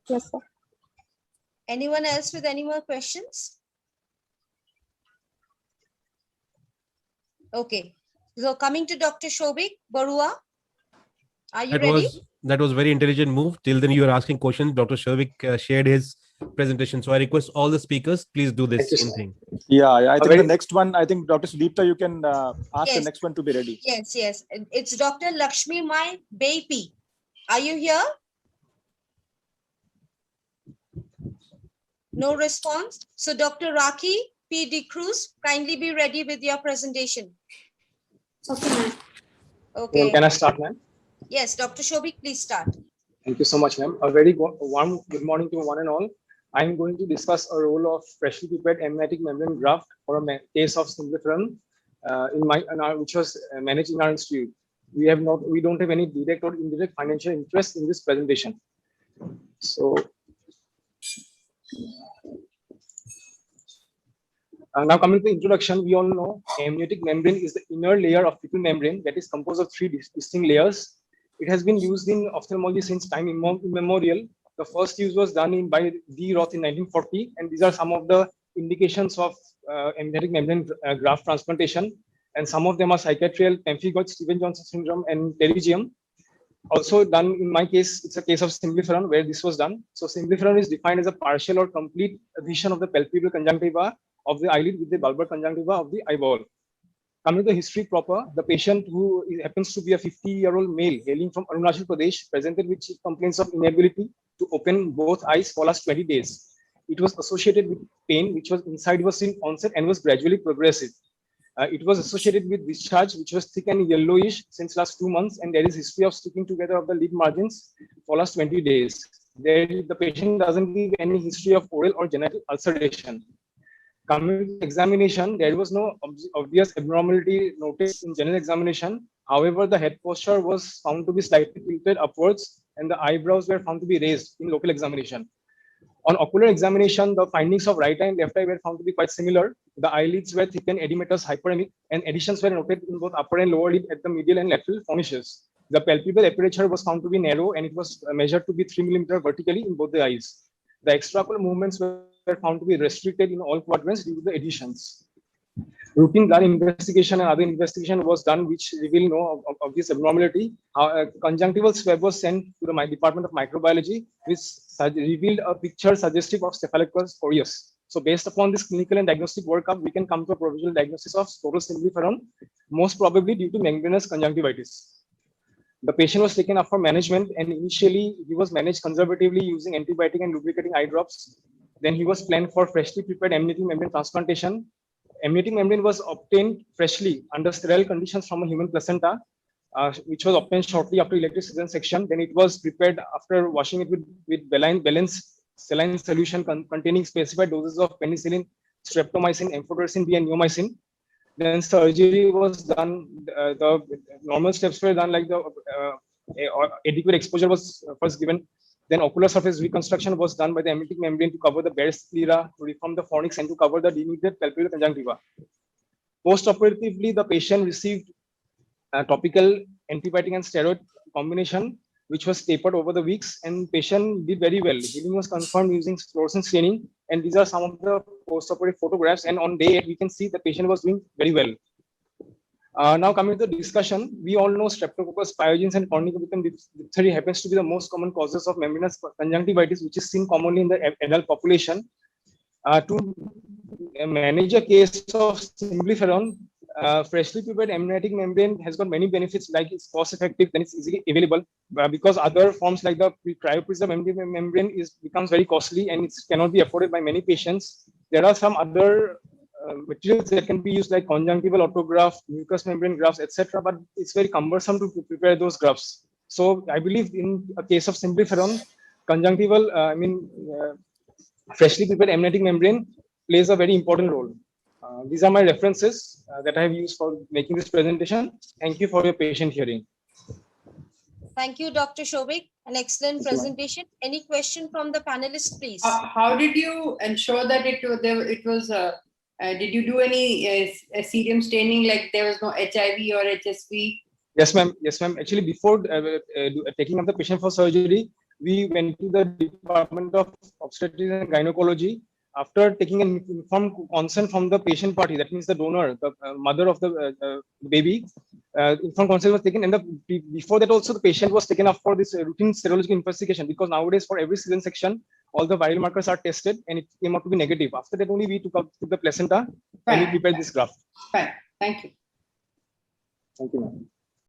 Yes, sir. Anyone else with any more questions? Okay. So coming to Dr. Shobik Barua, are you ready? That was very intelligent move. Till then, you were asking questions. Dr. Shavik shared his presentation. So I request all the speakers, please do this same thing. Yeah, I think very- the next one, I think Dr. Sudipta, you can ask the Yes. next one to be ready. Yes, yes. It's Dr. Lakshmi Mai Bapi. Are you here? No response. So Dr. Raki P. D. Cruz, kindly be ready with your presentation. Okay, ma'am. Okay. Can I start, ma'am? Yes, Dr. Shobik, please start. Thank you so much, ma'am. A very warm good morning to one and all. I'm going to discuss a role of freshly prepared amniotic membrane graft for a case of Simplifron which was managed in our institute. We don't have any direct or indirect financial interest in this presentation. So now coming to the introduction, we all know amniotic membrane is the inner layer of fetal membrane that is composed of three distinct layers. It has been used in ophthalmology since time immemorial. The first use was done by D. Roth in 1940, and these are some of the indications of amniotic membrane graft transplantation. And some of them are cicatrial, pemphigoid, Stevens-Johnson syndrome, and pterygium. Also done in my case, it's a case of Simplifron where this was done. So Simplifron is defined as a partial or complete adhesion of the palpebral conjunctiva of the eyelid with the bulbar conjunctiva of the eyeball. Coming to the history proper, the patient who happens to be a 50-year-old male hailing from Arunachal Pradesh presented with complaints of inability to open both eyes for last 20 days. It was associated with pain, which was inside was in onset and was gradually progressive. It was associated with discharge, which was thick and yellowish since last 2 months, and there is history of sticking together of the lid margins for last 20 days. The patient doesn't give any history of oral or genital ulceration. Coming to examination, there was no obvious abnormality noticed in general examination. However, the head posture was found to be slightly tilted upwards, and the eyebrows were found to be raised in local examination. On ocular examination, the findings of right eye and left eye were found to be quite similar. The eyelids were thick and edematous hyperemic, and adhesions were noted in both upper and lower lid at the medial and lateral cornices. The palpebral aperture was found to be narrow, and it was measured to be 3 mm vertically in both the eyes. The extraocular movements were found to be restricted in all quadrants due to the adhesions. Routine blood investigation and other investigation was done, which revealed no obvious abnormality. Conjunctival swab was sent to the Department of Microbiology, which revealed a picture suggestive of Staphylococcus aureus. So based upon this clinical and diagnostic workup, we can come to a provisional diagnosis of total Simplifron, most probably due to membranous conjunctivitis. The patient was taken up for management, and initially he was managed conservatively using antibiotic and lubricating eye drops. Then he was planned for freshly prepared amniotic membrane transplantation. Amniotic membrane was obtained freshly under sterile conditions from a human placenta, which was obtained shortly after elective cesarian section. Then it was prepared after washing it with balanced saline solution containing specified doses of penicillin, streptomycin, amphotericin B, and neomycin. Then surgery was done. The normal steps were done, like the adequate exposure was first given. Then ocular surface reconstruction was done by the amniotic membrane to cover the Barrett's sclera, to reform the fornix, and to cover the denuded palpebral conjunctiva. Post-operatively, the patient received topical antibiotic and steroid combination, which was tapered over the weeks, and patient did very well. Healing was confirmed using fluorescence staining, and these are some of the post-operative photographs. And on day 8, we can see the patient was doing very well. Now coming to the discussion, we all know Streptococcus pyogenes and cornicobacterium diphtheria happens to be the most common causes of membranous conjunctivitis, which is seen commonly in the adult population. To manage a case of Simplifron, freshly prepared amniotic membrane has got many benefits, like it's cost effective, then it's easily available, because other forms like the cryopreserved amniotic membrane becomes very costly and it cannot be afforded by many patients. There are some other materials that can be used, like conjunctival autograft, mucous membrane grafts, etc., but it's very cumbersome to prepare those grafts. So I believe in a case of Simplifron, conjunctival, freshly prepared amniotic membrane plays a very important role. These are my references that I have used for making this presentation. Thank you for your patient hearing. Thank you, Dr. Shobik. An excellent presentation. Any question from the panelists, please? How did you ensure that it was? Did you do any serum staining, like there was no HIV or HSV? Yes, ma'am. Yes, ma'am. Actually, before taking up the patient for surgery, we went to the Department of Obstetrics and Gynecology. After taking an informed consent from the patient party, that means the donor, the mother of the baby, informed consent was taken, and before that also the patient was taken up for this routine serological investigation, because nowadays for every cesarean section, all the viral markers are tested and it came out to be negative. After that only we took the placenta and we Fine. prepared this graft. Fine. Thank you. Thank you, ma'am.